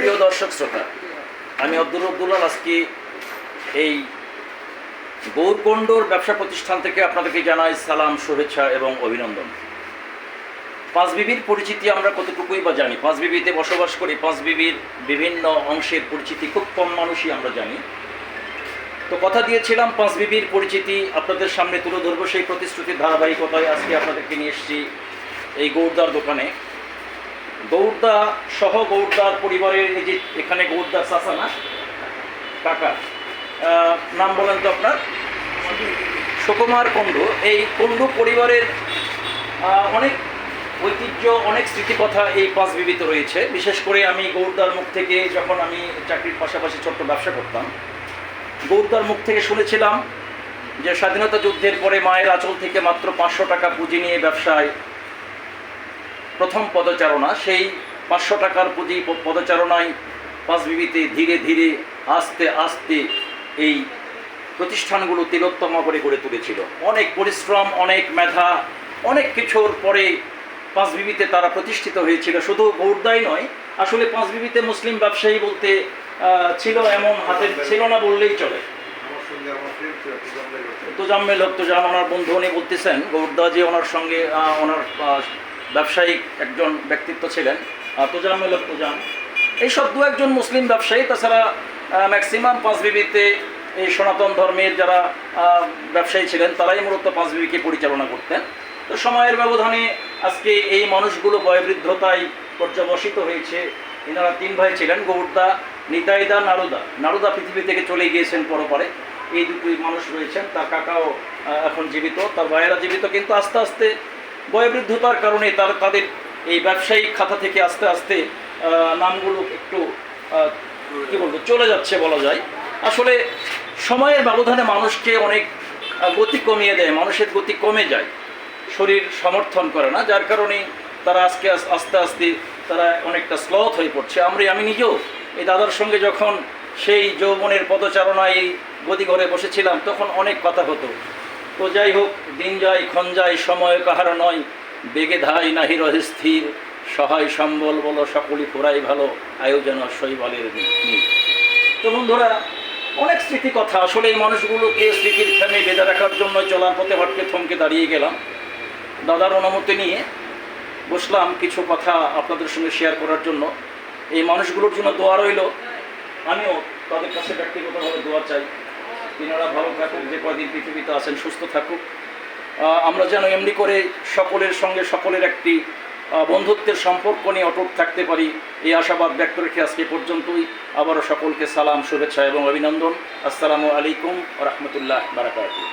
প্রিয় দর্শক শ্রোতা, আমি আব্দুর রব্বুল আজকে এই গৌরকণ্ডর ব্যবসা প্রতিষ্ঠান থেকে আপনাদেরকে জানাই সালাম, শুভেচ্ছা এবং অভিনন্দন। পাঁচবিবির পরিচিতি আমরা কতটুকুই বা জানি, পাঁচবিবিতে বসবাস করি, পাঁচবিবির বিভিন্ন অংশের পরিচিতি খুব কম মানুষই আমরা জানি। তো কথা দিয়েছিলাম পাঁচবিবির পরিচিতি আপনাদের সামনে তুলে ধরবো, সেই প্রতিশ্রুতির ধারাবাহিকতায় আজকে আপনাদেরকে নিয়ে এসেছি এই গৌরদার দোকানে। গৌরদা সহ গৌরদার পরিবারের এই যে এখানে গৌরদার চাচা না কাকা, নাম বলেন তো আপনার? সুকুমার কুণ্ডু। এই কুণ্ডু পরিবারের অনেক ঐতিহ্য, অনেক স্মৃতিকথা এই পাঁচবিবিতে রয়েছে। বিশেষ করে আমি গৌরদার মুখ থেকে, যখন আমি চাকরির পাশাপাশি ছোট্ট ব্যবসা করতাম, গৌরদার মুখ থেকে শুনেছিলাম যে স্বাধীনতা যুদ্ধের পরে মায়ের আঁচল থেকে মাত্র 500 টাকা পুঁজি নিয়ে ব্যবসায় প্রথম পদচারণা, সেই 500 টাকার পুঁজি পদচারণায় পাঁচবিবিতে ধীরে ধীরে আস্তে আস্তে এই প্রতিষ্ঠানগুলো তিলোত্তমা করে গড়ে তুলেছিল। অনেক পরিশ্রম, অনেক মেধা, অনেক কিছুর পরে পাঁচবিবিতে তারা প্রতিষ্ঠিত হয়েছিল। শুধু গৌরদাই নয়, আসলে পাঁচবিবিতে মুসলিম ব্যবসায়ী বলতে ছিল এমন হাতের ছিল না বললেই চলে। তোজাম্মেল হক তোজান ওনার বন্ধু, উনি বলতেছেন গৌরদা যে ওনার সঙ্গে ওনার ব্যবসায়িক একজন ব্যক্তিত্ব ছিলেন তোজাম্মেল হক তোজান। এইসব দু একজন মুসলিম ব্যবসায়ী, তাছাড়া ম্যাক্সিমাম পাঁচবিবিতে এই সনাতন ধর্মের যারা ব্যবসায়ী ছিলেন তারাই মূলত পাঁচবিবিকে পরিচালনা করতেন। তো সময়ের ব্যবধানে আজকে এই মানুষগুলো বয়োবৃদ্ধতায় পর্যবসিত হয়েছে। এনারা 3 ভাই ছিলেন, গৌরদা, নিতাইদা, নারুদা। নারুদা পৃথিবী থেকে চলে গিয়েছেন পরপরে। এই দুটোই মানুষ রয়েছেন। তার কাকাও এখন জীবিত, তার ভাইয়েরা জীবিত, কিন্তু আস্তে আস্তে বয়োবৃদ্ধতার কারণে তাদের এই ব্যবসায়িক খাতা থেকে আস্তে আস্তে নামগুলো একটু কী বলবো চলে যাচ্ছে বলা যায়। আসলে সময়ের ব্যবধানে মানুষকে অনেক গতি কমিয়ে দেয়, মানুষের গতি কমে যায়, শরীর সমর্থন করে না, যার কারণে তারা আজকে আস্তে আস্তে তারা অনেকটা স্লথ হয়ে পড়ছে। আমি নিজেও এই দাদার সঙ্গে যখন সেই যৌবনের পদচারণায় এই গদিঘরে বসেছিলাম তখন অনেক কথা হতো। তো যাই হোক, দিন যায় ক্ষণ যায়, সময় কাহার নয়, বেগে ধাই নাহি রহে স্থির, সহায় সম্বল বলো সকলই পুরাই ভালো, আয়োজন শৈবালের নীল। তো বন্ধুরা, অনেক স্মৃতি কথা। আসলে এই মানুষগুলোকে স্মৃতির থেমে বেঁধে রাখার জন্য চলার পথে হটকে থমকে দাঁড়িয়ে গেলাম। দাদার অনুমতি নিয়ে বসলাম কিছু কথা আপনাদের সঙ্গে শেয়ার করার জন্য। এই মানুষগুলোর জন্য দোয়া রইল, আমিও তাদের কাছে ব্যক্তিগতভাবে দোয়া চাই। তিনারা ভালো থাকুক, যে কদিন পৃথিবীতে আছেন সুস্থ থাকুক। আমরা যেন এমনি করে সকলের সঙ্গে সকলের একটি বন্ধুত্বের সম্পর্ক নিয়ে অটুট থাকতে পারি, এই আশাবাদ ব্যক্ত রেখে আজকে পর্যন্তই। আবারও সকলকে সালাম, শুভেচ্ছা এবং অভিনন্দন। আসসালামু আলাইকুম ওয়া রাহমাতুল্লাহি ওয়া বারাকাতুহু।